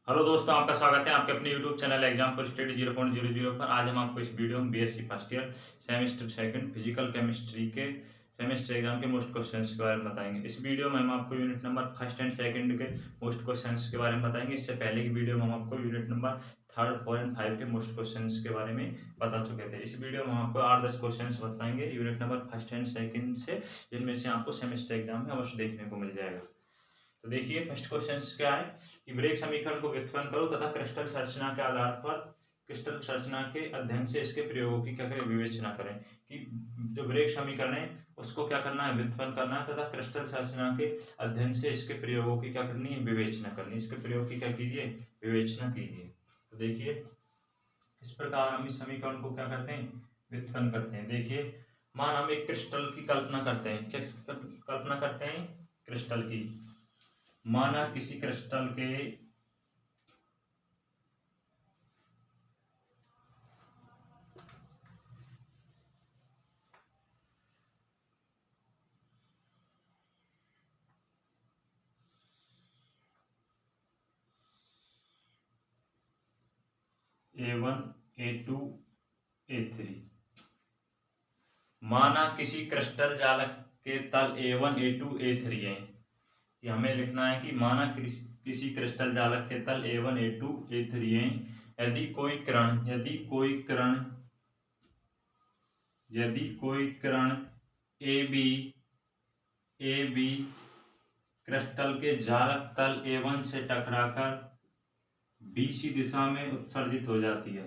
Hello दोस्तों, आपका स्वागत है आपके अपने यूट्यूब चैनल एग्जाम पर स्टडी 0.00 पर। आज हम आपको इस वीडियो में BSc first year semester second physical chemistry के सेमेस्टर एग्जाम के मोस्ट क्वेश्चंस के बारे में बताएंगे। इस वीडियो में हम आपको unit number first and second के मोस्ट क्वेश्चंस के बारे में बताएंगे। इससे पहले की वीडियो में हम आपको unit number third, four and five के मोस्ट क्वेश्चंस के बारे में बता चुके थे। इस वीडियो में हम आपको 8-10 क्वेश्चन बताएंगे unit number first and second से, जिनमें से आपको सेमेस्टर एग्जाम में अवश्य देखने को मिल जाएगा। तो देखिए फर्स्ट क्वेश्चन क्या है कि ब्रेक समीकरण को व्युत्पन्न करो तथा क्रिस्टल संरचना के आधार पर क्रिस्टल संरचना के अध्ययन से इसके प्रयोगों की क्या करें, विवेचना करें। कि जो ब्रेक समीकरण है उसको क्या करना है, व्युत्पन्न करना है तथा क्रिस्टल संरचना के अध्ययन से इसके प्रयोगों की क्या करनी है, विवेचना करनी है। इसके प्रयोग की क्या कीजिए, विवेचना कीजिए। तो देखिए इस प्रकार हम इस समीकरण को क्या करते हैं, व्युत्पन्न करते हैं। देखिए मान हम एक क्रिस्टल की कल्पना करते हैं। किस कल्पना करते हैं, क्रिस्टल की। माना किसी क्रिस्टल के A1 A2 A3। माना किसी क्रिस्टल जालक के तल A1 A2 A3 है। कि हमें लिखना है कि माना किसी क्रिस्टल जालक के तल A1 A2 A3 है। यदि कोई किरण ए बी क्रिस्टल के जालक तल A1 से टकराकर BC दिशा में उत्सर्जित हो जाती है।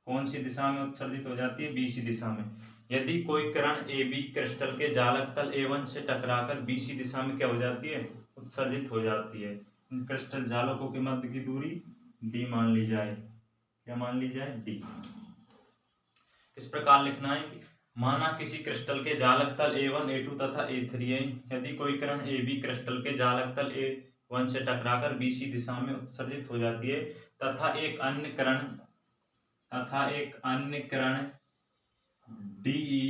कौन सी दिशा में उत्सर्जित हो जाती है, BC दिशा में। यदि कोई किरण AB क्रिस्टल के जालक तल A1 से टकराकर BC दिशा में क्या हो जाती है, उत्सर्जित हो जाती है। इन क्रिस्टल जालकों के मध्य की दूरी D मान ली जाए। क्या मान ली जाए, D। इस प्रकार लिखना है कि माना किसी क्रिस्टल के जालक तल A1 A2 तथा A3 है। यदि कोई किरण AB क्रिस्टल के जालक तल A1 से टकराकर BC दिशा में उत्सर्जित हो जाती है तथा एक अन्य किरण DE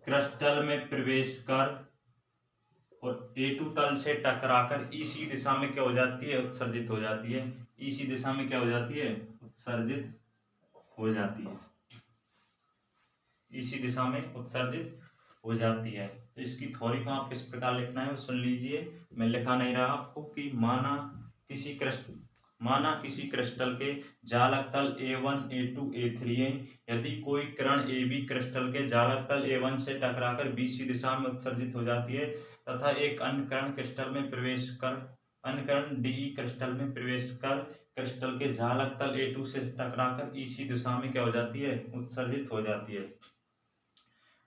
क्रिस्टल में प्रवेश कर और A2 तल से टकराकर EC दिशा में क्या हो जाती है, उत्सर्जित हो जाती है। EC दिशा में क्या हो जाती है, उत्सर्जित हो जाती है। EC दिशा में उत्सर्जित हो जाती है। तो इसकी थ्योरी को आप किस प्रकार लिखना है सुन लीजिए। मैं लिखा नहीं रहा आपको कि माना किसी क्रिस्टल के जालक तल A1 A2 A3 है। यदि कोई किरण AB क्रिस्टल के जालक तल A1 से टकराकर BC दिशा में उत्सर्जित हो जाती है तथा एक अन्य किरण DE क्रिस्टल में प्रवेश कर क्रिस्टल के जालक तल A2 से टकराकर EC दिशा में क्या हो जाती है, उत्सर्जित हो जाती है।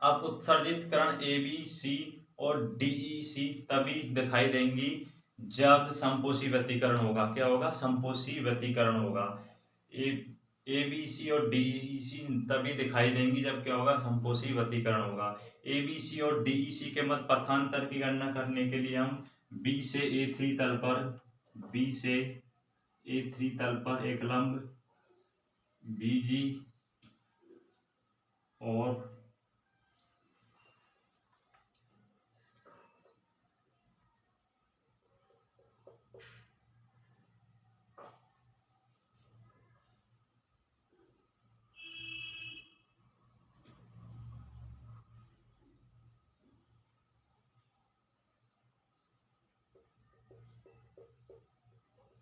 अब उत्सर्जित किरण ABC और DEC तभी दिखाई देंगी जब संपोषी व्यतिकरण होगा। क्या होगा, संपोषी व्यतिकरण होगा। ABC और DEC तभी दिखाई देंगी जब क्या होगा, संपोषी व्यतिकरण होगा। ABC और DEC के मध्य पथांतर की गणना करने के लिए हम B से A3 तल पर एक लंब BG और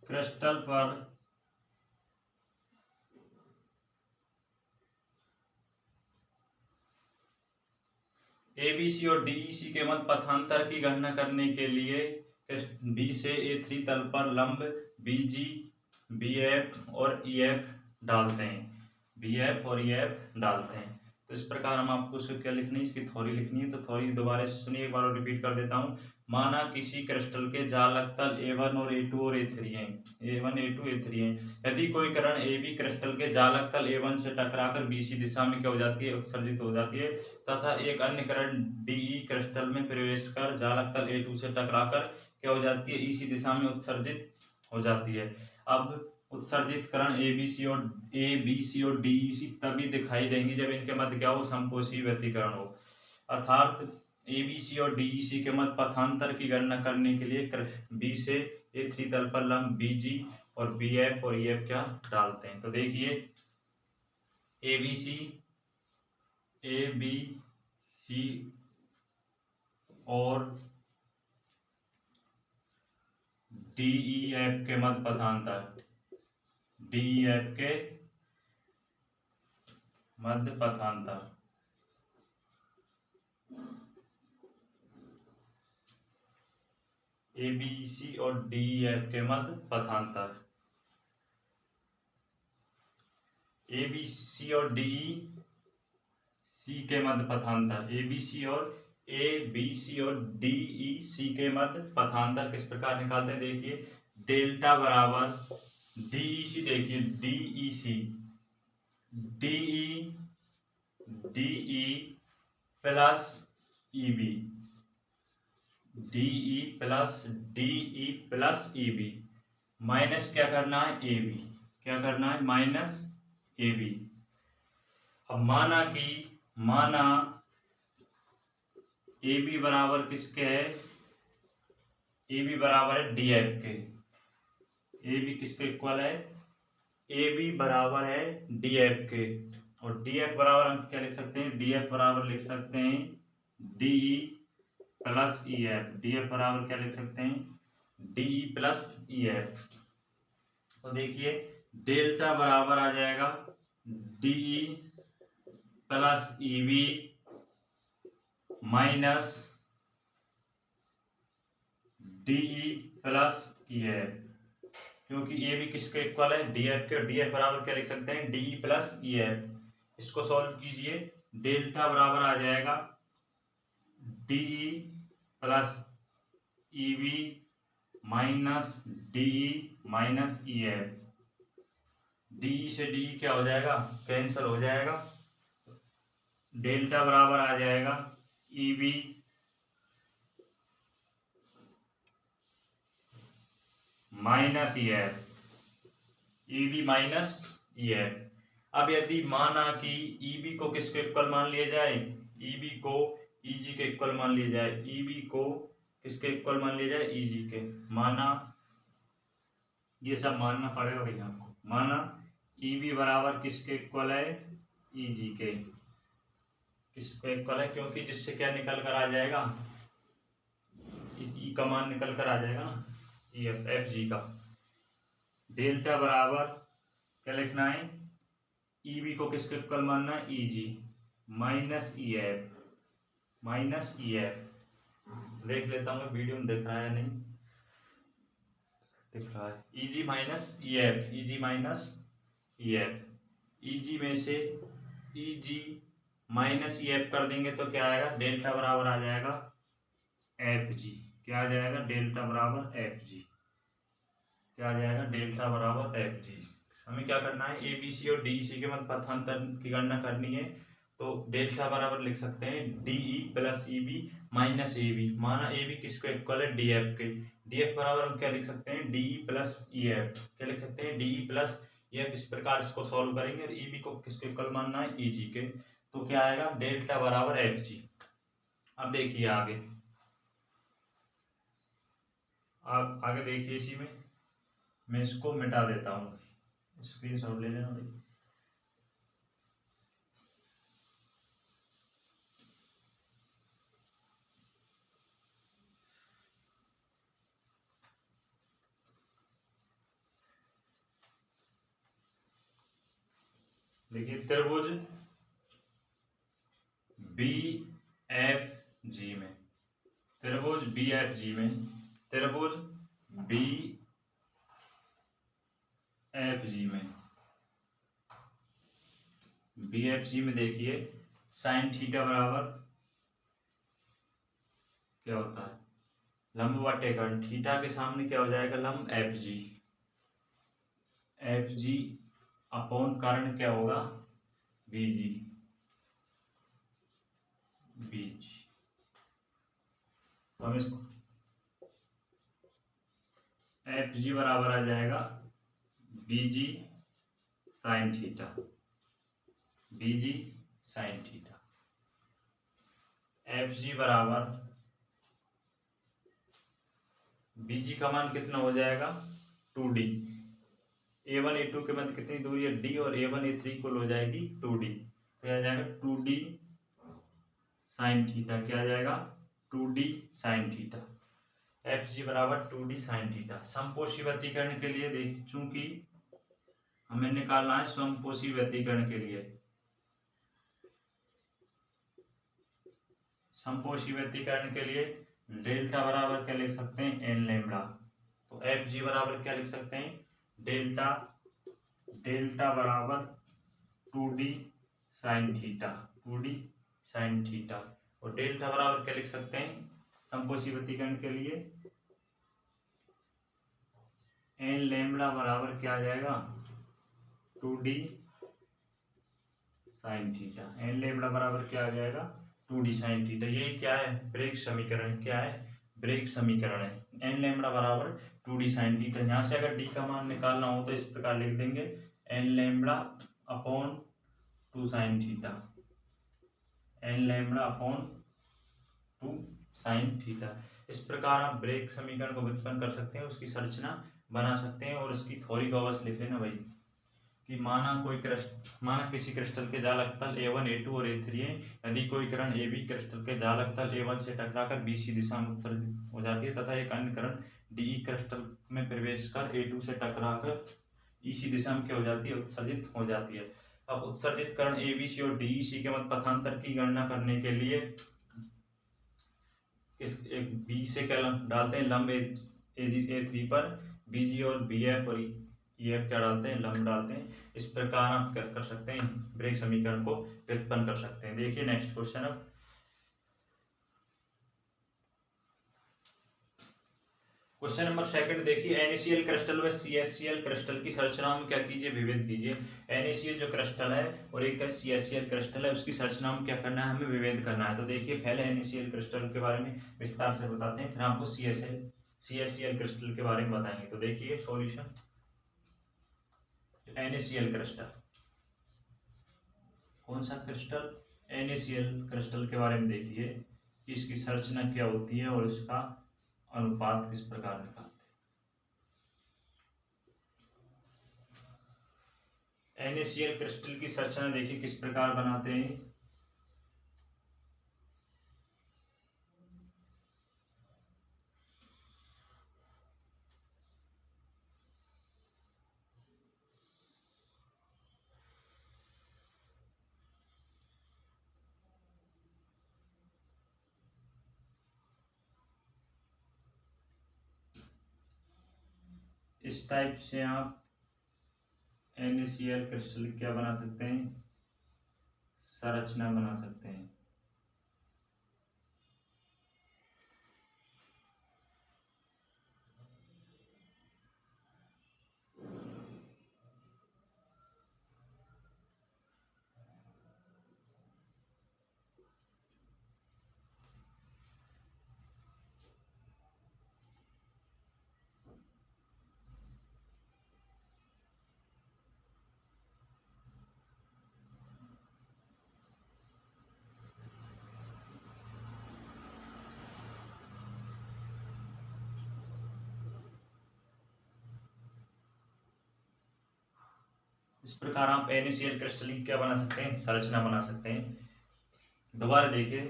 क्रिस्टल पर ABC और DEC के मध्य पथांतर की गणना करने के लिए B से A3 तल पर लंब BG, BF और EF डालते हैं। BF और EF डालते हैं। तो इस प्रकार हम आपको क्या लिखनी है, इसकी थ्योरी लिखनी है। तो थ्योरी दोबारा से सुनिए, एक बार और रिपीट कर देता हूँ। माना किसी क्रिस्टल के जालक तल A1 और A2 और A3 हैं। A1 A2 A3 हैं। यदि कोई किरण AB क्रिस्टल के जालक तल A1 से टकराकर BC दिशा में क्या हो जाती है, उत्सर्जित हो जाती है तथा एक अन्य किरण DE क्रिस्टल में प्रवेश कर जालक तल A2 से टकराकर क्या हो जाती है, EC दिशा में उत्सर्जित हो जाती है। अब उत्सर्जित किरण ABC और DEC तभी दिखाई देंगी जब इनके मध्य क्या हो, संपोषी व्यतिकरण हो। अर्थात ए बी सी और डी ई सी के मध्य पथांतर की गणना करने के लिए बी से ए थ्री तल पर लंब बी जी और बी एफ और ई एफ क्या डालते हैं। तो देखिए ए बी सी और डी ई एफ के मध्य पथांतर, डी ई एफ के मध्य पथांतर, ए बी सी और डी ई एफ के मध्य पथांतर, ए बी सी और डी सी के मध्य पथांतर, ए बी सी और डी ई सी के मध्य पथांतर किस प्रकार निकालते हैं। देखिए डेल्टा बराबर डी ई सी, देखिए D E C D E plus E B, D E plus E B minus क्या करना है ए बी, क्या करना है माइनस ए बी। अब माना ए बी बराबर किसके है, ए बी बराबर है डी एफ के, ए बी किसके इक्वल है, ए बी बराबर है डी एफ के, और डी एफ बराबर हम क्या लिख सकते हैं, डी एफ बराबर लिख सकते हैं D E plus E F, D F बराबर क्या लिख सकते हैं D E plus E F. तो देखिए डेल्टा बराबर आ जाएगा D E plus E B minus D E plus E F, क्योंकि ए बी किसके इक्वल है डी एफ के, और डी एफ बराबर क्या लिख सकते हैं D E plus E F. इसको सॉल्व कीजिए, डेल्टा बराबर आ जाएगा D E plus E B minus D E minus E F, D E से डी ई क्या हो जाएगा कैंसिल हो जाएगा, डेल्टा बराबर आ जाएगा E B minus E F, E B minus E F. अब यदि माना कि ई बी को किसके इक्वल मान लिया जाए, ई बी को ई जी के इक्वल मान लिया जाए, ई बी को किसके इक्वल मान लिया जाए ई जी के, माना ये सब मानना पड़ेगा भैया आपको, माना ई बी बराबर किसके इक्वल है ई जी के, किसके इक्वल है, क्योंकि जिससे क्या निकल कर आ जाएगा ई का मान निकल कर आ जाएगा ना ई एफ एफ जी का। डेल्टा बराबर क्या लिखना है, ई बी को किसके इक्वल मानना है E G minus E F, minus E F. देख लेता हूँ वीडियो में दिख रहा है नहीं दिख रहा है, E G minus E F, ई जी माइनस ई एफ, ई जी में से ई जी माइनस ई एफ कर देंगे तो क्या आएगा, डेल्टा बराबर आ जाएगा एफ जी, क्या आ जाएगा डेल्टा बराबर एफ जी, क्या आ जाएगा डेल्टा बराबर एफ जी। हमें क्या करना है ए बी सी और डी ई सी के मध्य पथांतर की गणना करनी है, तो डेल्टा बराबर लिख सकते हैं D E plus E B minus A B, माना ए बी किसको इक्वल है डी एफ के, डी एफ बराबर हम क्या लिख सकते हैं D E plus E F, क्या लिख सकते हैं D E plus E F. इस प्रकार इसको सॉल्व करेंगे और ई बी को किसके इक्वल मानना है ई जी के, तो क्या आएगा डेल्टा बराबर एफ जी। अब देखिए आगे देखिए, इसी में मैं इसको मिटा देता हूँ, स्क्रीनशॉट ले लेना भाई। देखिए त्रिभुज बी एफ जी में, त्रिभुज बी एफ जी में, त्रिभुज बी एफ जी में, बी एफ जी में देखिए साइन थीटा बराबर क्या होता है लंब बटे कर्ण, थीटा के सामने क्या हो जाएगा लंब F G, F G upon कर्ण क्या होगा बी जी, बी जी। तो हम इसको एफ जी बराबर आ जाएगा बी जी साइन थीटा, बी जी साइन थीटा। एफ जी बराबर बी जी का मान कितना हो जाएगा 2d। A1 A2 के मध्य कितनी दूरी है d और A1 A3 कुल हो जाएगी 2d। तो आ जाएगा 2d साइन थीटा। क्या आ जाएगा 2d sine theta. F G बराबर 2d साइन थीटा। समपोषी व्यतीकरण के लिए देख, चूंकि हमें निकालना है समपोषी व्यतीकरण के लिए, समपोषी व्यतीकरण के लिए डेल्टा बराबर क्या लिख सकते हैं एन लैम्बडा। तो एफ जी बराबर क्या लिख सकते हैं डेल्टा, डेल्टा बराबर 2d sine theta, 2d sine theta. और डेल्टा बराबर क्या लिख सकते हैं समपोषी व्यतीकरण के लिए एन लैम्बडा बराबर क्या आ जाएगा 2d sign theta. N lambda बराबर क्या आ जाएगा 2d साइन थीटा। ये क्या है ब्रेक समीकरण, क्या है ब्रेक समीकरण है। एन लैम्बडा बराबर 2d साइन थीटा। यहाँ से अगर d का मान निकालना हो तो इस प्रकार लिख देंगे N lambda upon 2 sine theta, N lambda upon 2 sine theta. इस प्रकार आप ब्रेक समीकरण को व्युत्पन्न कर सकते हैं, उसकी संरचना बना सकते हैं। और इसकी थ्योरी को बस लिख लेना भाई कि माना किसी क्रिस्टल के जालक तल A1 A2 और A3 है। यदि कोई किरण AB क्रिस्टल के जालक तल A1 से टकराकर BC दिशा में उत्सर्जित हो जाती है तथा एक अन्य किरण DE क्रिस्टल में प्रवेश कर A2 से टकराकर EC दिशा में क्या हो जाती है उत्सर्जित हो जाती है। अब उत्सर्जित किरण ABC और DEC के मध्य पथांतर की गणना करने के लिए इस एक बी से क्या डालते हैं लंब A3 पर, BG और BF और EF क्या डालते हैं लंब डालते हैं। इस प्रकार आप क्या कर सकते हैं ब्रेक समीकरण को व्युत्पन्न कर सकते हैं। देखिए नेक्स्ट क्वेश्चन। अब क्वेश्चन नंबर सेकंड देखिए, NaCl क्रिस्टल व CaCl क्रिस्टल की संरचना में क्या कीजिए विभेद कीजिए। NaCl जो क्रिस्टल है और एक CaCl क्रिस्टल है, उसकी संरचना में क्या करना है हमें विभेद करना है। तो देखिए पहले NaCl क्रिस्टल के बारे में विस्तार से बताते हैं, फिर आपको CaCl क्रिस्टल के बारे में बताएंगे। तो देखिए सॉल्यूशन NaCl क्रिस्टल, कौन सा क्रिस्टल NaCl क्रिस्टल के बारे में देखिए कि इसकी संरचना क्या होती है और इसका अनुपात किस प्रकार निकालते हैं। NaCl क्रिस्टल की संरचना देखिए किस प्रकार बनाते हैं। इस टाइप से आप NaCl क्रिस्टल क्या बना सकते हैं संरचना बना सकते हैं। इस प्रकार आप NaCl क्रिस्टल की क्या बना सकते हैं संरचना बना सकते हैं। दोबारा देखिए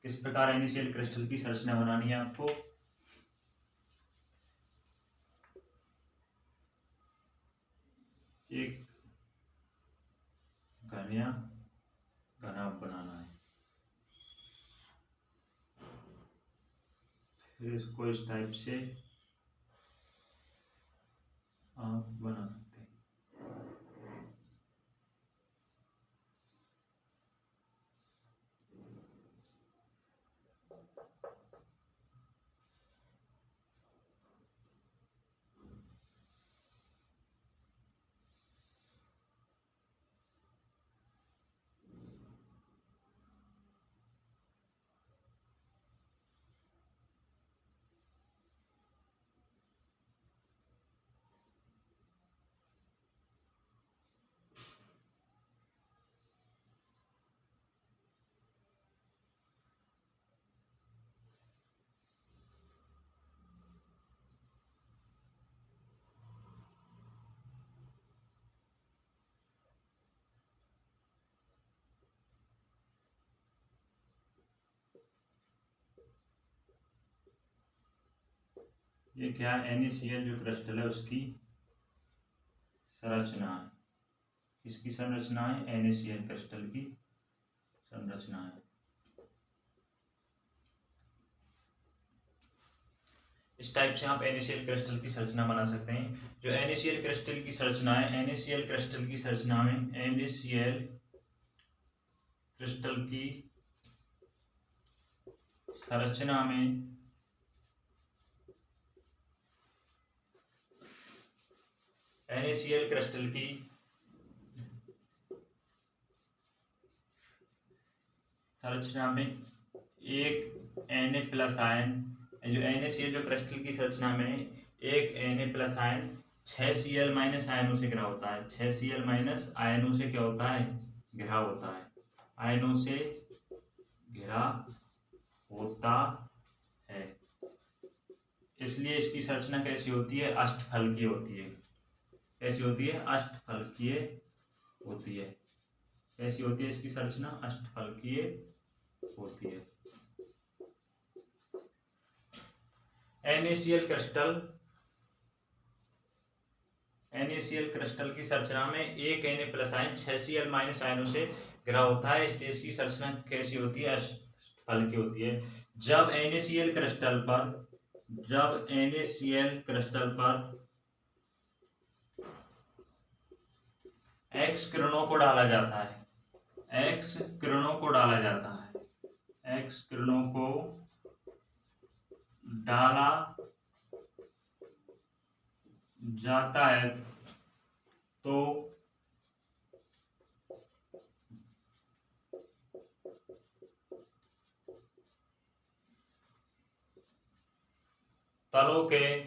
किस प्रकार NaCl क्रिस्टल की संरचना बनानी है आपको। एक घनाभ बनाना है, फिर इसको इस टाइप से आप बना सकते हैं। ये क्या है, NaCl जो क्रिस्टल है उसकी संरचना है। इसकी संरचना है NaCl क्रिस्टल की संरचना है। इस टाइप से आप NaCl क्रिस्टल की संरचना बना सकते हैं। जो NaCl क्रिस्टल की संरचना है, NaCl क्रिस्टल की संरचना में NaCl क्रिस्टल की संरचना में NaCl क्रिस्टल की संरचना में एक Na+ आयन, जो NaCl जो क्रिस्टल की संरचना में एक Na+ आयन 6Cl- आयनों से घिरा होता है। 6Cl- आयनों से क्या होता है, घिरा होता है, आयनों से घिरा होता है। इसलिए इसकी संरचना कैसी होती है, अष्टफलकीय होती है। कैसी होती है, अष्टफलकीय होती है। कैसी होती है इसकी संरचना, अष्टफलकीय होती है। NaCl क्रिस्टल की संरचना में एक Na+ आयन 6Cl- आयनों से घिरा होता है। इसलिए इसकी संरचना कैसी होती है, अष्टफलकीय होती है। जब NaCl क्रिस्टल पर X किरणों को डाला जाता है, X किरणों को डाला जाता है, X किरणों को डाला जाता है तो तलों के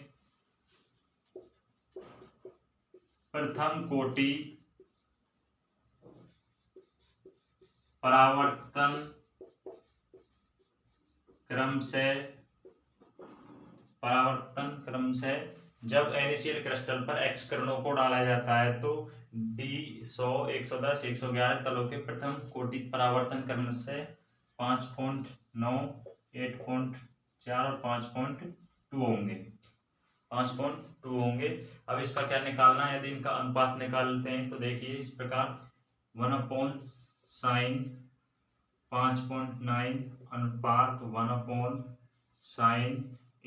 प्रथम कोटि परावर्तन क्रम से जब NaCl क्रिस्टल पर X किरणों को डाला जाता है तो D100, 110, 111 तलों के प्रथम कोटि परावर्तन क्रम से 5.9, 8.4 और 5.2 होंगे, 5.2 होंगे। अब इसका क्या निकालना है, यदि इनका अनुपात निकालते हैं तो देखिए इस प्रकार 1/sin 5.9 अनुपात 1/sin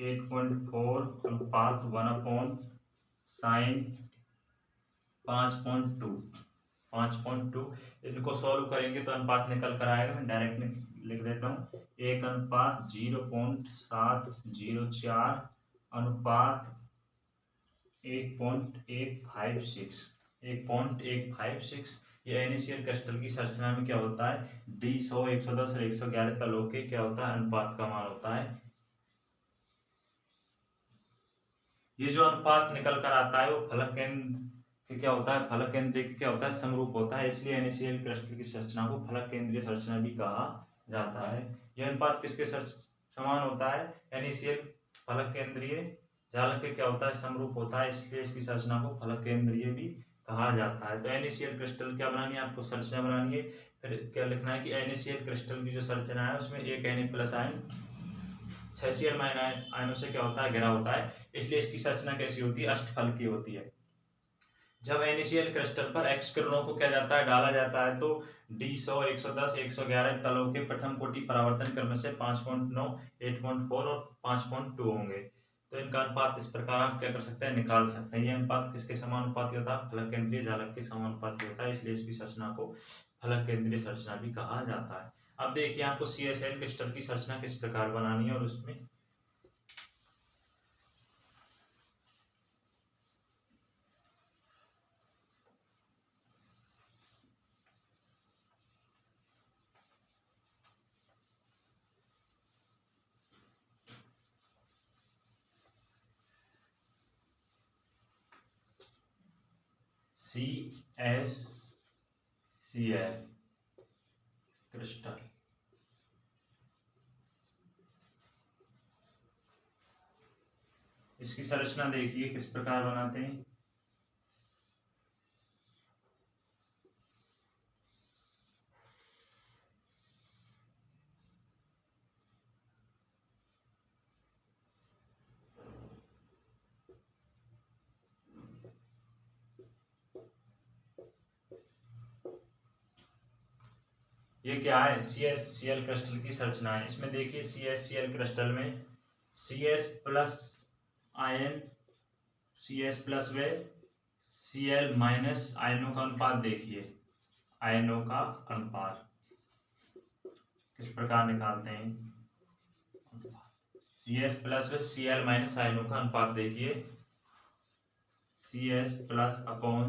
8.4 अनुपात 1/sin 5.2, 5.2। इनको सॉल्व करेंगे तो अनुपात निकल कर आएगा। मैं डायरेक्ट लिख देता हूँ, 1:0.704 अनुपात 1.156, 1.156। ये NaCl क्रिस्टल की संरचना में क्या होता है, D100, 110 और 111 तलों के क्या होता है, अनुपात का मान होता है। ये जो अनुपात निकल कर आता है वो फलक केंद्र के क्या होता है, फलक केंद्रीय के क्या होता है, समरूप होता है। इसलिए NaCl क्रिस्टल की संरचना को फलक केंद्रीय संरचना भी कहा जाता है। यह अनुपात किसके समान होता है, NaCl फलक केंद्रीय जालक के क्या होता है, समरूप होता है। इसलिए इसकी संरचना को फलक केंद्रीय भी कहा जाता है। तो NaCl क्रिस्टल क्या बनानी है, आपको संरचना बनानी है। फिर क्या लिखना है कि NaCl क्रिस्टल की जो संरचना है उसमें एक Na+ आयन 6Cl- आयनों से क्या होता है, घिरा होता है। इसलिए इसकी संरचना कैसी होती है, अष्टफलकीय होती है। जब NaCl क्रिस्टल पर X किरणों को क्या जाता है, डाला जाता है तो D100, 110, 111 तलों के प्रथम कोटि परावर्तन क्रम से 5.9, 8.4 और 5.2 होंगे। तो इनका अनुपात इस प्रकार आप क्या कर सकते हैं, निकाल सकते हैं। ये अनुपात किसके समानुपाती होता है, फलक केंद्रीय जालक के समानुपाती होता है। इसलिए इसकी संरचना को फलक केंद्रीय संरचना भी कहा जाता है। अब देखिए आपको CSL क्रिस्टल की संरचना किस प्रकार बनानी है और उसमें CSCl क्रिस्टल। इसकी संरचना देखिए किस प्रकार बनाते हैं। ये क्या है, CaCl क्रिस्टल की संरचना है। इसमें देखिए CaCl क्रिस्टल में CS plus ion, CS plus व Cl माइनस आयनों का अनुपात देखिए, आयनों का अनुपात किस प्रकार निकालते हैं, CS प्लस व Cl माइनस आयनों का अनुपात देखिए, CS plus upon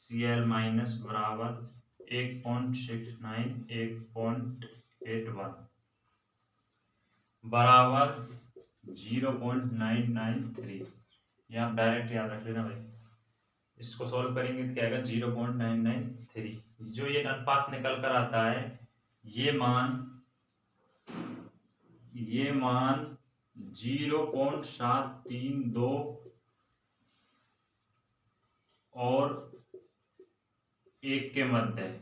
Cl minus बराबर 1.69 1.81 बराबर 0.993। ये आप डायरेक्ट याद रख लेना भाई। इसको सॉल्व करेंगे तो क्या आएगा 0.993। जो ये अनुपात निकल कर आता है ये मान 0.732 और 1 के मध्य है।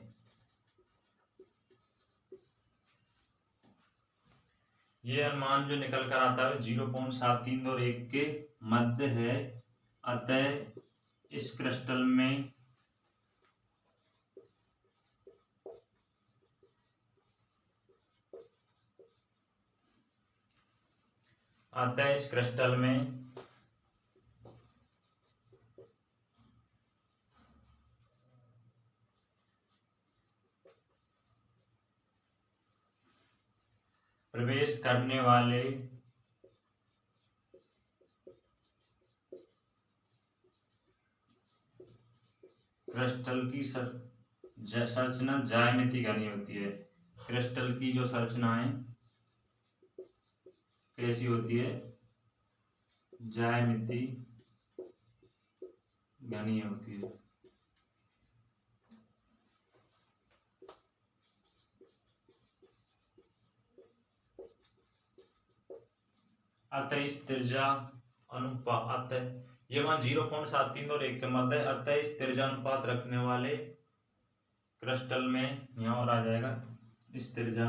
ये अनुमान जो निकल कर आता है 0.73 और 1 के मध्य है। अतः इस क्रिस्टल में प्रवेश करने वाले क्रिस्टल की संरचना ज्यामिति घनी होती है। क्रिस्टल की जो संरचना है कैसी होती है, ज्यामिति घनी होती है। अतः इस त्रिज्या अनुपात, ये मान 0.73 और 1 के मध्य है। अतः इस त्रिज्या अनुपात रखने वाले क्रिस्टल में यहाँ और आ जाएगा, इस त्रिज्या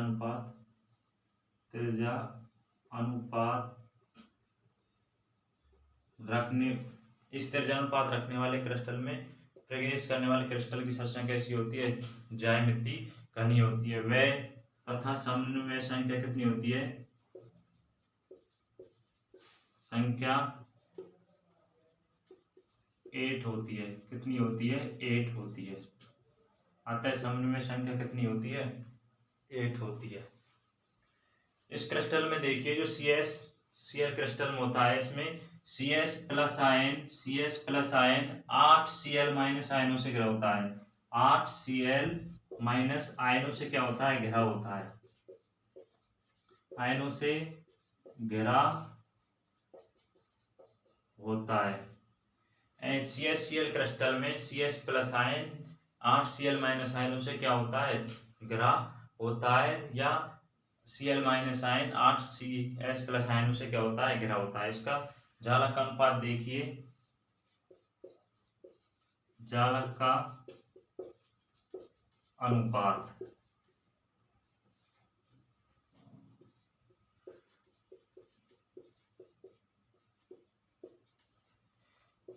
अनुपात रखने वाले क्रिस्टल में प्रवेश करने वाले क्रिस्टल की संरचना कैसी होती है, ज्यामिति घनी होती है। वह तथा समन्वय संख्या कितनी होती है, संख्या 8 होती है। कितनी होती है, 8 होती है। अतः समन्वय संख्या कितनी होती है, 8 होती है। इस क्रिस्टल में देखिए जो CaCl क्रिस्टल में होता है, इसमें CS plus ion 8 Cl minus आयनों से घिरा होता है। 8 Cl माइनस आयनों से क्या होता है, घिरा होता है। आयनों से घिरा होता है। CaCl क्रिस्टल में CS plus ion 8 Cl minus आयनों से क्या होता है, घिरा होता है, या Cl minus ion 8 CS plus आयनों से क्या होता है, घिरा होता है। इसका जालक अनुपात देखिए, जालक का अनुपात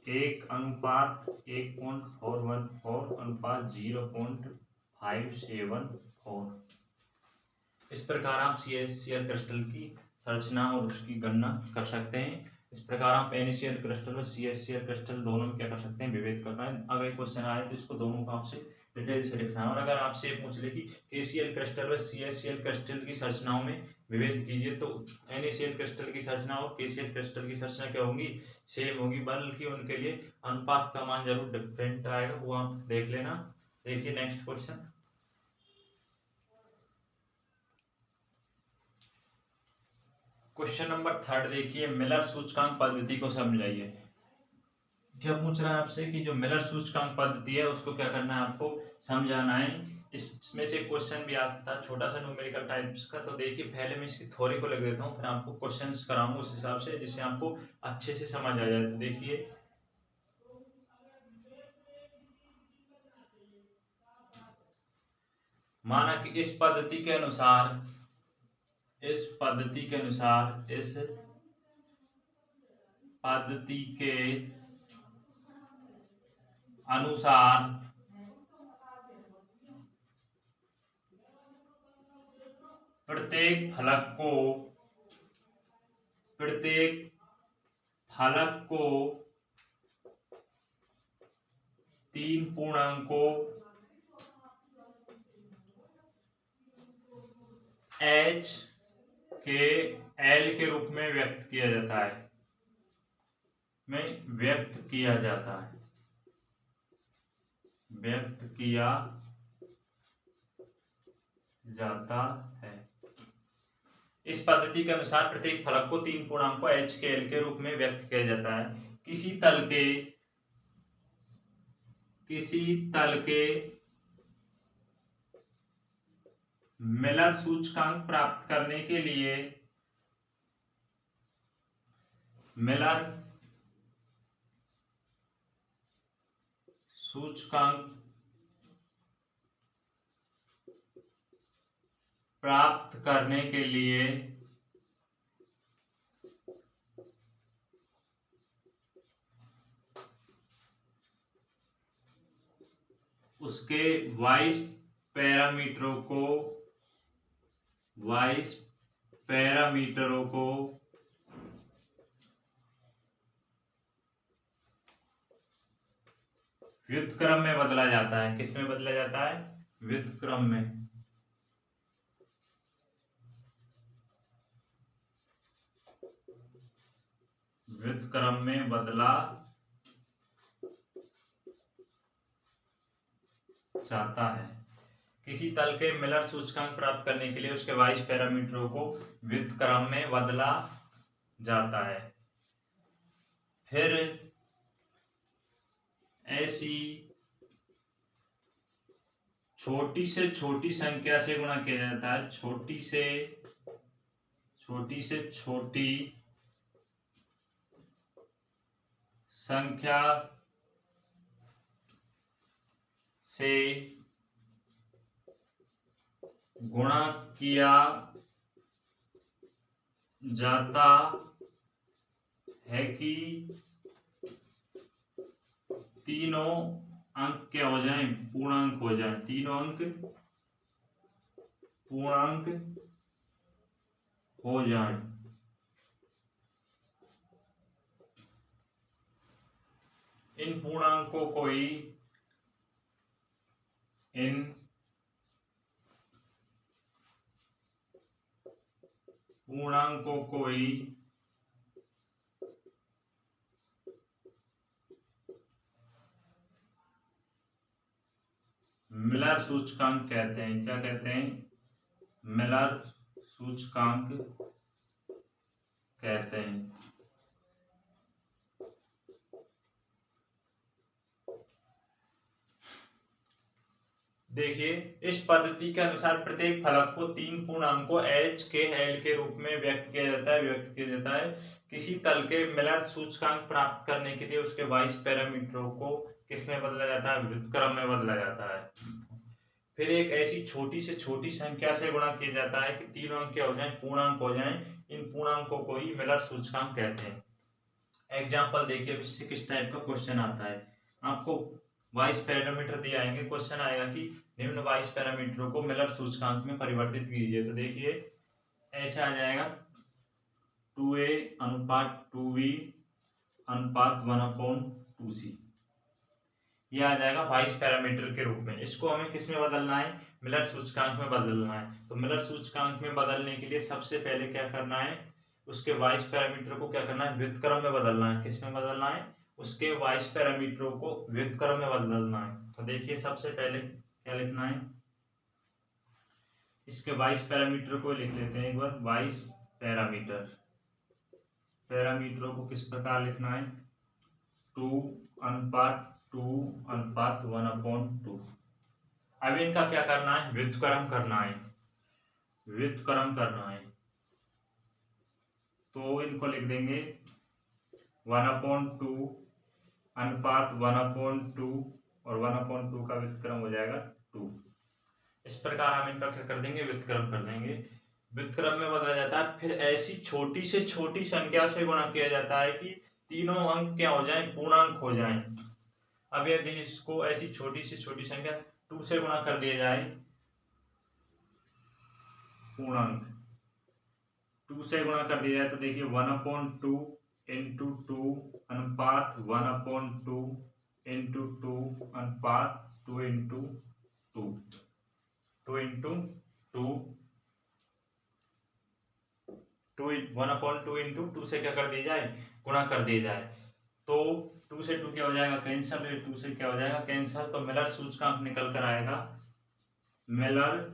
1:1.414 अनुपात 0.574। इस प्रकार आप CaCl क्रिस्टल की संरचना और उसकी गणना कर सकते हैं। इस प्रकार आप NaCl क्रिस्टल और CaCl क्रिस्टल दोनों में क्या कर सकते हैं, विभेद करना है। अगर क्वेश्चन आए तो इसको दोनों को आपसे डिटेल से लिखना है। और अगर आपसे पूछ ले कि KCl क्रिस्टल व CaCl क्रिस्टल की संरचनाओं में विभेद कीजिए, तो NaCl क्रिस्टल की संरचना और KCl क्रिस्टल की संरचना क्या होंगी, सेम होगी, बल्कि उनके लिए अनुपात का मान जरूर डिफरेंट आएगा, वो आप देख लेना। देखिए नेक्स्ट क्वेश्चन, क्वेश्चन नंबर 3 देखिए, मिलर सूचकांक पद्धति को समझाइए। क्या पूछ रहा है आपसे कि जो मिलर सूचकांक पद्धति है उसको क्या करना है, आपको समझाना है। इसमें से क्वेश्चन भी आता है छोटा सा न्यूमेरिकल टाइप्स का। तो देखिए पहले मैं इसकी थ्योरी को लिख देता हूँ, फिर आपको क्वेश्चंस कराऊंगा उस हिसाब से, जिससे आपको अच्छे से समझ आ जाए। तो देखिए माना कि इस पद्धति के अनुसार प्रत्येक फलक को 3 पूर्णांकों h के l के रूप में व्यक्त किया जाता है, व्यक्त किया जाता है। इस पद्धति के अनुसार प्रत्येक फलक को 3 पूर्णांकों h के l के रूप में व्यक्त किया जाता है। किसी तल के मिलर सूचकांक प्राप्त करने के लिए उसके वाइस पैरामीटरों को व्युत्क्रम में बदला जाता है। किस में बदला जाता है? व्युत्क्रम में। व्युत्क्रम में बदला जाता है। किसी तल के मिलर सूचकांक प्राप्त करने के लिए उसके वाइस पैरामीटरों को व्युत्क्रम में बदला जाता है। फिर ऐसी छोटी से छोटी संख्या से गुणा किया जाता है। छोटी से छोटी संख्या से गुणा किया जाता है कि तीनों अंक क्या हो जाएं? पूर्णांक हो जाएं। तीनों अंक पूर्णांक हो जाएं। इन पूर्णांकों को ही मिलर सूचकांक कहते हैं। क्या कहते हैं? मिलर सूचकांक कहते हैं। देखिए, इस पद्धति के अनुसार प्रत्येक फलक को 3 पूर्णांकों h के l के रूप में व्यक्त किया जाता है। किसी तल के मिलर सूचकांक प्राप्त करने के लिए उसके वाइस पैरामीटरों को किस में बदला जाता है? व्युत्क्रम में बदला जाता है। फिर एक ऐसी छोटी से छोटी संख्या से गुणा किया जाता है कि तीनों अंक क्या हो जाएं? पूर्णांक हो जाएं। इन पूर्णांकों को ही मिलर सूचकांक कहते हैं। एग्जाम्पल देखिए, इससे किस टाइप का क्वेश्चन आता है। आपको वाइस पैरामीटर दिए आएंगे, क्वेश्चन आएगा कि निम्न वाइस पैरामीटरों को मिलर सूचकांक में परिवर्तित कीजिए। तो देखिए ऐसे आ जाएगा 2a अनुपात 2b अनुपात 1/2c। यह आ जाएगा वाइस पैरामीटर के रूप में। इसको हमें किस में बदलना है? मिलर सूचकांक में बदलना है। तो मिलर सूचकांक में बदलने के लिए सबसे पहले क्या करना है? उसके वाइस पैरामीटर को क्या करना है? व्युत्क्रम में बदलना है। किस में बदलना है? उसके वाइस पैरामीटरों को व्युत्क्रम में बदलना है। तो देखिए सबसे पहले क्या लिखना है? इसके वाइस पैरामीटर को लिख लेते हैं एक बार। वाइस पैरामीटरों को किस प्रकार लिखना है? 2:2:1/2। अब इनका क्या करना है? व्युत्क्रम करना है। तो इनको लिख देंगे 1/2 अनुपात 1/2 और 1/2 का व्युत्क्रम हो जाएगा 2। इस प्रकार हम इनका क्या कर देंगे? व्युत्क्रम कर देंगे। व्युत्क्रम में बदला जाता है। फिर ऐसी छोटी से छोटी संख्या से गुणा किया जाता है कि तीनों अंक क्या हो जाएं? पूर्णांक हो जाएं। अब यदि इसको ऐसी छोटी से छोटी संख्या 2 से गुणा कर दिया जाए पूर्णांक 2 से गुणा कर दिया जाए तो देखिए 1/2 इंटू 2 अनुपात 1/2 इंटू 2 अनुपात 2 इंटू 2 2 इंटू 2 1/2 इंटू 2 से क्या कर दिया जाए, गुणा कर दिया जाए तो 2 से 2 क्या हो जाएगा कैंसल, 2 से क्या हो जाएगा कैंसल, तो मिलर सूचकांक निकल कर आएगा, मिलर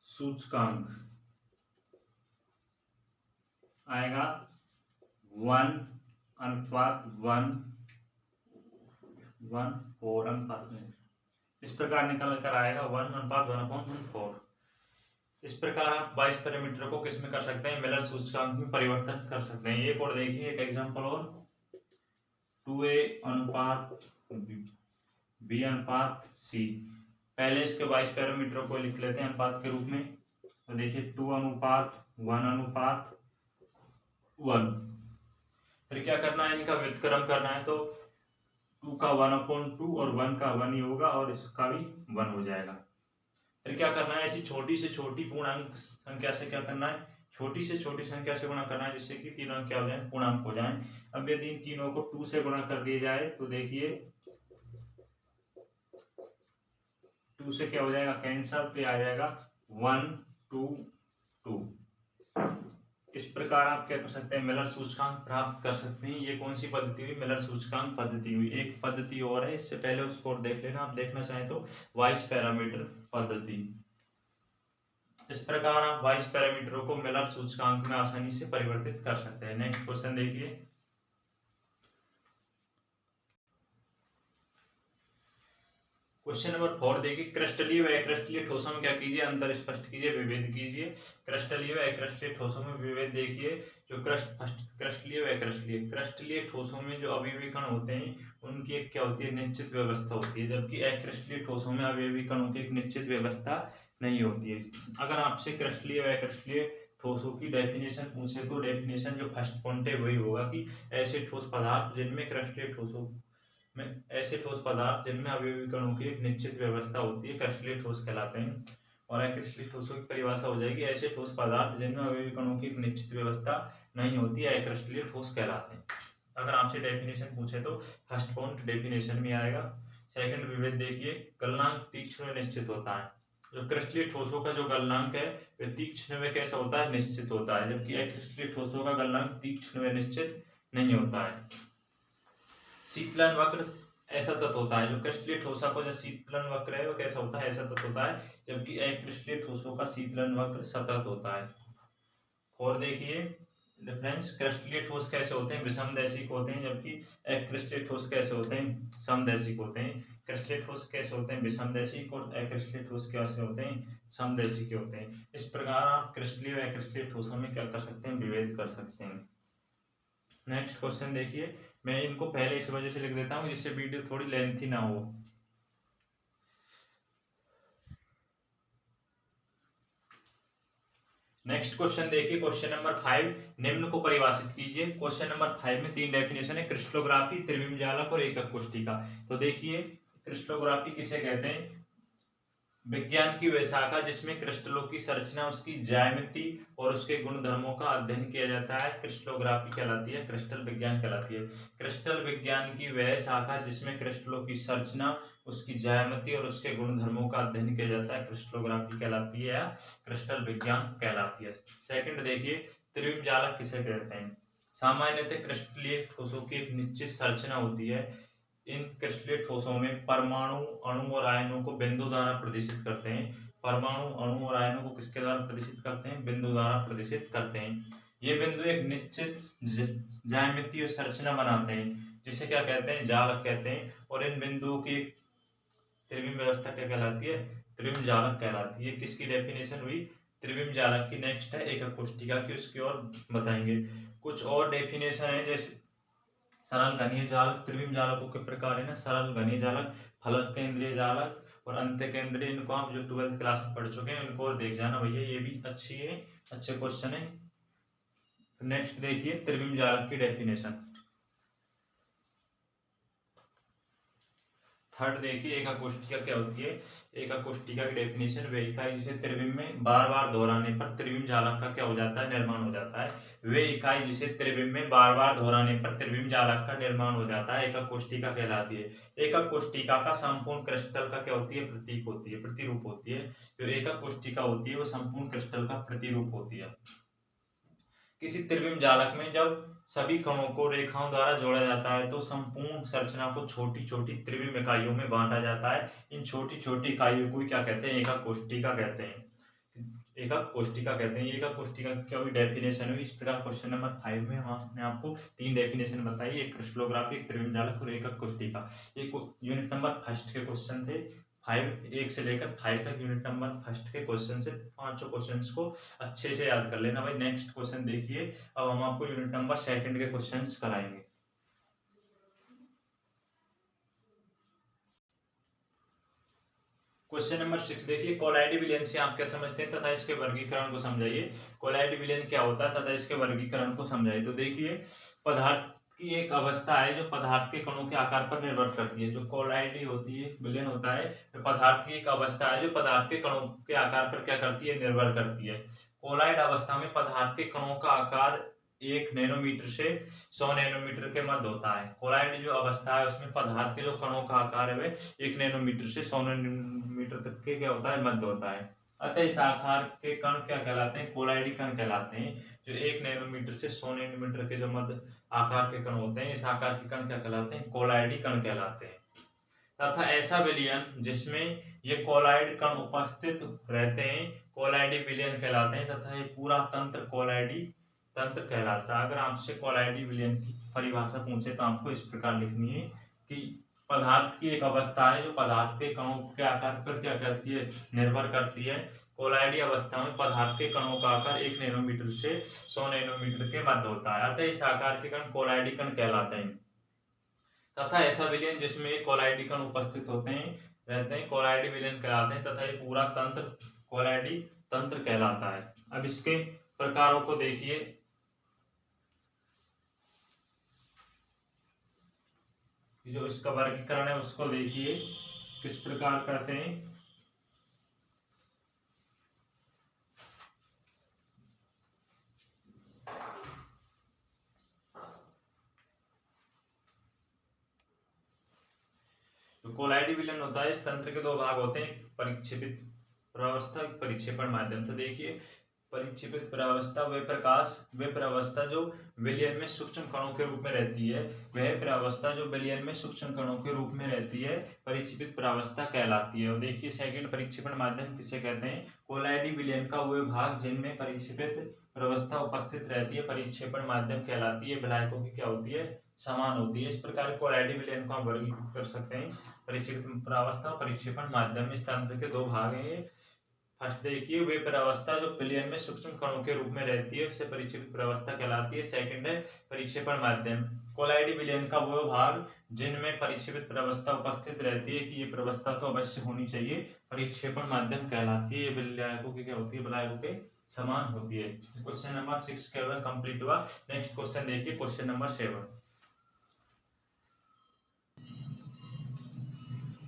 सूचकांक आएगा 1/1 में इस प्रकार निकल कर आएगा 1/1/4। इस प्रकार आप 22 पैरामीटर को किस में कर सकते हैं, मिलर सूचकांक में परिवर्तन कर सकते हैं। एक और देखिए, एक एग्जांपल और 2a अनुपात b अनुपात c। पहले इसके 22 पैरामीटर को लिख लेते हैं अनुपात के रूप में, तो देखिए 2 अनुपात 1 अनुपात 1। फिर क्या करना है, इनका व्युत्क्रम करना है, तो 2 का 1/2 और 1 का 1 ही होगा और इसका भी 1 हो जाएगा। फिर क्या करना है, ऐसी छोटी से छोटी पूर्णांक संख्या से क्या करना है, छोटी से छोटी संख्या से गुणा करना है, जिससे कि तीनों क्या हो जाए, पूर्णांक हो जाए। अब यदि इन तीनों को 2 से गुणा कर दिया जाए तो देखिए 2 से क्या हो जाएगा कैंसल, तो आ जाएगा 1 2 2। इस प्रकार आप क्या कर सकते हैं, मिलर सूचकांक प्राप्त कर सकते हैं। ये कौन सी पद्धति हुई, मिलर सूचकांक पद्धति हुई। एक पद्धति और है, इससे पहले उसको देख लेना, आप देखना चाहें तो 22 पैरामीटर पद्धति। इस प्रकार आप 22 पैरामीटरों को मिलर सूचकांक में आसानी से परिवर्तित कर सकते हैं। नेक्स्ट क्वेश्चन देखिए, क्वेश्चन नंबर 4 देखिए, क्रिस्टलीय व अक्रिस्टलीय ठोसों में क्या कीजिए, अंतर स्पष्ट कीजिए, विभेद कीजिए। क्रिस्टलीय व अक्रिस्टलीय ठोसों में विभेद देखिए, जो क्रिस्टलीय व अक्रिस्टलीय, क्रिस्टलीय ठोसों में जो अवयवी कण होते हैं उनकी एक क्या होती है, निश्चित व्यवस्था होती है, जबकि अक्रिस्टलीय ठोसों में अवयवी कणों की एक निश्चित व्यवस्था नहीं होती है। अगर आपसे क्रिस्टलीय व अक्रिस्टलीय ठोसों की डेफिनेशन पूछे तो डेफिनेशन जो फर्स्ट पॉइंट है वही होगा कि ऐसे ठोस पदार्थ जिनमें क्रिस्टलीय ठोसों में ऐसे ठोस पदार्थ जिनमें अवयवी कणों की एक निश्चित व्यवस्था होती है क्रिस्टलीय ठोस कहलाते हैं। और अक्रिस्टलीय ठोसों की परिभाषा हो जाएगी, ऐसे ठोस पदार्थ जिनमें अवयवी कणों की एक निश्चित व्यवस्था नहीं होती है अक्रिस्टलीय ठोस कहलाते हैं। अगर आपसे डेफिनेशन पूछे तो फर्स्ट पॉइंट डेफिनेशन में आएगा। सेकंड विभेद देखिए, गलनांक तीक्ष्ण व निश्चित होता है। जो क्रिस्टलीय ठोसों का जो गलनांक है वह तीक्ष्ण में कैसा होता है, निश्चित होता है, जबकि अक्रिस्टलीय ठोसों का गलनांक तीक्ष्ण व निश्चित नहीं होता है। शीतलन वक्र ऐसा तत्व होता है, जो क्रिस्टलीय ठोसा को जो शीतलन वक्र है वो कैसा होता है, ऐसा तत्व होता है, जबकि अक्रिस्टलीय ठोसों का शीतलन वक्र सतत होता है। और देखिए डिफरेंस, क्रिस्टलीय ठोस कैसे होते हैं, विषमदैशिक होते हैं, जबकि अक्रिस्टलीय ठोस कैसे होते हैं, समदैशिक होते हैं। क्रिस्टलीय ठोस कैसे होते हैं, विषमदैशिक, और अक्रिस्टलीय ठोस कैसे होते हैं, समदैशिक होते हैं। इस प्रकार आप क्रिस्टलीय व अक्रिस्टलीय ठोसों में क्या कर सकते हैं, विभेद कर सकते हैं। नेक्स्ट क्वेश्चन देखिए, मैं इनको पहले इस वजह से लिख देता हूँ जिससे वीडियो थोड़ी लेंथी ना हो। नेक्स्ट क्वेश्चन देखिए, क्वेश्चन नंबर 5, निम्न को परिभाषित कीजिए। क्वेश्चन नंबर 5 में 3 डेफिनेशन है, क्रिस्टलोग्राफी, त्रिविम जालक और एकक कोष्ठिका। तो देखिए क्रिस्टलोग्राफी किसे कहते हैं, विज्ञान की वह शाखा जिसमें क्रिस्टलों की संरचना, उसकी ज्यामिति और उसके गुणधर्मों का अध्ययन किया जाता है, क्रिस्टलोग्राफी कहलाती है, क्रिस्टल विज्ञान कहलाती है। क्रिस्टल विज्ञान की वह शाखा जिसमें क्रिस्टलों की संरचना, उसकी ज्यामिति और उसके गुणधर्मों का अध्ययन किया जाता है, क्रिस्टलोग्राफी कहलाती है या क्रिस्टल विज्ञान कहलाती है। सेकंड देखिए, त्रिविम जालक किसे कहते हैं, सामान्यतः क्रिस्टलीय ठोसों की एक निश्चित संरचना होती है। इन क्रिस्टलीय ठोसों में परमाणु, अणु और आयनों को बिंदु द्वारा प्रदर्शित करते हैं। परमाणु, अणु और आयनों को किसके द्वारा प्रदर्शित करते हैं, बिंदु द्वारा प्रदर्शित करते हैं। ये बिंदु एक निश्चित ज्यामितीय संरचना बनाते हैं, जिसे क्या कहते हैं, जालक कहते हैं। और इन बिंदुओं की त्रिविम व्यवस्था क्या कहलाती है, त्रिविम जालक कहलाती है। किसकी डेफिनेशन हुई, त्रिविम जालक की। नेक्स्ट है एकक कोष्ठिका की, उसकी और बताएंगे। कुछ और डेफिनेशन है, जैसे सरल घनीय जालक, त्रिविम जालकों के प्रकार है ना, सरल घनीय जालक, फलक केंद्रीय जालक और अंत्य केंद्रीय। इनको आप जो 12th क्लास में पढ़ चुके हैं उनको और देख जाना भैया, ये भी अच्छी है, अच्छे क्वेश्चन है। नेक्स्ट देखिए, त्रिविम जालक की डेफिनेशन। थर्ड देखिए एक अकोष्ठिका क्या होती है। एक अकोष्ठिका की डेफिनेशन, वे इकाई जिसे त्रिविम में बार बार दोहराने पर त्रिविम जालक का क्या हो जाता है, निर्माण हो जाता है। वे इकाई जिसे त्रिविम में बार बार दोहराने पर त्रिविम जालक का निर्माण हो जाता है एकक कोष्ठिका कहलाती है। एकक कोष्ठिका का संपूर्ण क्रिस्टल का क्या होती है, प्रतीक होती है, प्रतिरूप होती है। जो एकक कोष्ठिका होती है वो संपूर्ण क्रिस्टल का प्रतिरूप होती है। किसी त्रिविम जालक में जब सभी कणों को रेखाओं द्वारा जोड़ा जाता है तो संपूर्ण संरचना को छोटी छोटी त्रिविम इकाइयों में बांटा जाता है। इन छोटी छोटी इकाइयों को क्या कहते हैं, एकक कोष्ठिका कहते हैं। एकक कोष्ठिका कहते हैं। एकक कोष्ठिका की क्या हुई डेफिनेशन हुई इस प्रकार। क्वेश्चन नंबर 5 में हमने आपको 3 डेफिनेशन बताई, एक क्रिस्टलोग्राफी, एक त्रिविम जालक और एकक कोष्ठिका। एक यूनिट नंबर फर्स्ट के क्वेश्चन थे 1 से लेकर 5 तक। यूनिट नंबर फर्स्ट के क्वेश्चन से 5 क्वेश्चंस को अच्छे से याद कर लेना भाई। नेक्स्ट क्वेश्चन देखिए, अब हम आपको यूनिट नंबर सेकंड के क्वेश्चंस कराएंगे। क्वेश्चन नंबर 6 देखिए, कोलाइडी विलयन से आप क्या समझते हैं तथा इसके वर्गीकरण को समझाइए। कोलाइडी विलयन क्या होता है तथा इसके वर्गीकरण को समझाइए। तो देखिए, पदार्थ की एक अवस्था है जो पदार्थ के कणों के आकार पर निर्भर करती है। जो कोलाइडी होती है, विलयन होता है, तो पदार्थ की एक अवस्था है जो पदार्थ के कणों के आकार पर क्या करती है, निर्भर करती है। कोलाइड अवस्था में पदार्थ के कणों का आकार 1 नैनोमीटर से 100 नैनोमीटर के मध्य होता है। कोलाइड जो अवस्था है उसमें पदार्थ के जो कणों का आकार है वे 1 नैनोमीटर से 100 नैनोमीटर तक के क्या होता है, मध्य होता है। अतः इस आकार के कण क्या कहलाते हैं, कोलाइडी कण कहलाते हैं। जो 1 नैनोमीटर से 100 नैनोमीटर के जो मध्य आकार के कण होते हैं, इस आकार के कण क्या कहलाते हैं, कोलाइडी कण कहलाते हैं। तथा ऐसा विलयन जिसमें ये कोलाइड कण उपस्थित रहते हैं कोलाइडी विलयन कहलाते हैं। तथा ये पूरा तंत्र कोलाइडी तंत्र कहलाता है। अगर आपसे कोलाइडी विलयन की परिभाषा पूछे तो आपको इस प्रकार लिखनी है कि पदार्थ की एक अवस्था है जो पदार्थ के कणों के आकार पर क्या करती है, निर्भर करती है। कोलाइडी अवस्था में पदार्थ के कणों का आकार 1 नैनोमीटर से 100 नैनोमीटर के मध्य होता है। अतः इस आकार के कण कोलाइडी कण कहलाते हैं। तथा ऐसा विलयन जिसमें कोलाइडी कण उपस्थित होते हैं रहते हैं कोलाइडी विलयन कहलाते हैं। तथा ये पूरा तंत्र कोलाइडी तंत्र कहलाता है। अब इसके प्रकारों को देखिए। जो इसका वर्गीकरण है उसको देखिए किस प्रकार करते हैं। तो कोलाइडी विलयन होता है, इस तंत्र के 2 भाग होते हैं, परिक्षेपित प्रावस्था, परिक्षेपण माध्यम। तो देखिए, परिक्षेपित प्रावस्था वे प्रावस्था जो विलयन में सूक्ष्म कणों के रूप में रहती है, वह प्रावस्था जो विलयन में सूक्ष्म कणों के रूप में रहती है परिक्षेपित प्रावस्था कहलाती है। और देखिए सेकंड, परिक्षेपण माध्यम किसे कहते हैं, कोलाइडी विलयन का वह भाग जिनमें परिक्षेपित प्रावस्था उपस्थित रहती है परिक्षेपण माध्यम कहलाती है। विलायकों की क्या होती है, समान होती है। इस प्रकार कोलाइडी विलयन को हम वर्गीकृत कर सकते हैं परिक्षेपित प्रावस्था, परिक्षेपण माध्यम। इस तंत्र के 2 भाग हैं। फर्स्ट देखिए, वे प्रावस्था जो विलयन में सूक्ष्म कणों के रूप में रहती है उसे परिक्षेपित प्रावस्था कहलाती है। सेकंड है परिक्षेपण माध्यम। कोलाइडी विलयन का वो भाग जिनमें परिक्षेपित प्रावस्था उपस्थित रहती है कि ये प्रावस्था तो अवश्य होनी चाहिए, परिक्षेपण माध्यम कहलाती है। ये विलायकों की क्या होती है, विलायकों के समान होती है। क्वेश्चन नंबर 6 केवल कंप्लीट हुआ। नेक्स्ट क्वेश्चन देखिए, क्वेश्चन नंबर 7।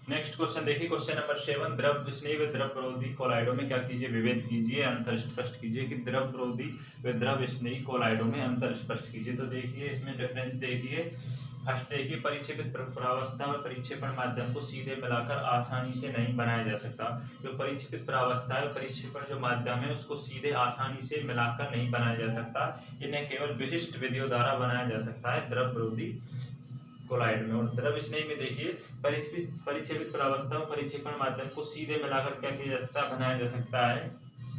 नेक्स्ट क्वेश्चन देखिए, क्वेश्चन नंबर 7, द्रव विस्नेही व द्रव विरोधी कोलाइडों में क्या कीजिए, विभेद कीजिए, अंतर स्पष्ट कीजिए। कि द्रव विरोधी व द्रव विस्नेही कोलाइडों में अंतर स्पष्ट कीजिए। तो देखिए इसमें डिफरेंस देखिए। फर्स्ट देखिए, परिक्षेपित प्रावस्था व परिक्षेपण माध्यम को सीधे मिलाकर आसानी से नहीं बनाया जा सकता। जो परिक्षेपित प्रावस्था है, परिक्षेपण जो माध्यम है उसको सीधे आसानी से मिलाकर नहीं बनाया जा सकता। इन्हें केवल विशिष्ट विधियों द्वारा बनाया जा सकता है द्रव विरोधी कोलाइड में। और द्रव स्नेही में देखिए, परिक्षेपित प्रावस्था में परिक्षेपण माध्यम को सीधे मिलाकर क्या किया जा सकता है, बनाया जा सकता है,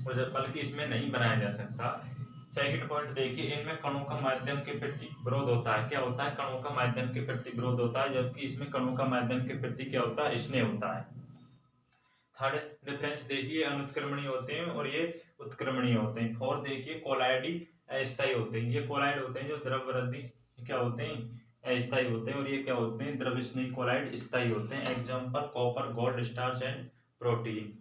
और बल्कि इसमें नहीं बनाया जा सकता। सेकंड पॉइंट देखिए, इनमें कणों का माध्यम के प्रति विरोध होता है। क्या होता है, कणों का माध्यम के प्रति विरोध होता है, जबकि इसमें कणों का माध्यम के प्रति क्या होता है, स्नेह होता है। थर्ड डिफरेंस देखिए, अनुत्क्रमणीय होते हैं और ये उत्क्रमणीय होते हैं। फोर्थ देखिए, कोलाइडी अस्थायी होते हैं। ये कोलाइड होते हैं जो द्रव विरोधी क्या होते हैं, अस्थायी होते हैं। और ये क्या होते हैं, द्रव स्नेही कोलाइड स्थायी होते हैं। Example copper, gold, starch and protein.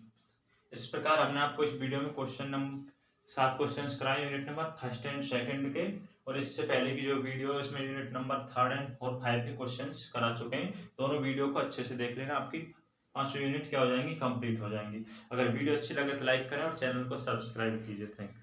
इस प्रकार हमने आपको इस वीडियो में क्वेश्चन नंबर 7 क्वेश्चंस कराए unit number first and second के, और इससे पहले की जो वीडियो है उसमें यूनिट नंबर 3 एंड 4 5 के क्वेश्चंस करा चुके हैं। दोनों वीडियो को अच्छे से देख लेना, आपकी 5 यूनिट क्या हो जाएंगी, कंप्लीट हो जाएंगी। अगर वीडियो अच्छी लगे तो लाइक करें और चैनल को सब्सक्राइब कीजिए। Thank you.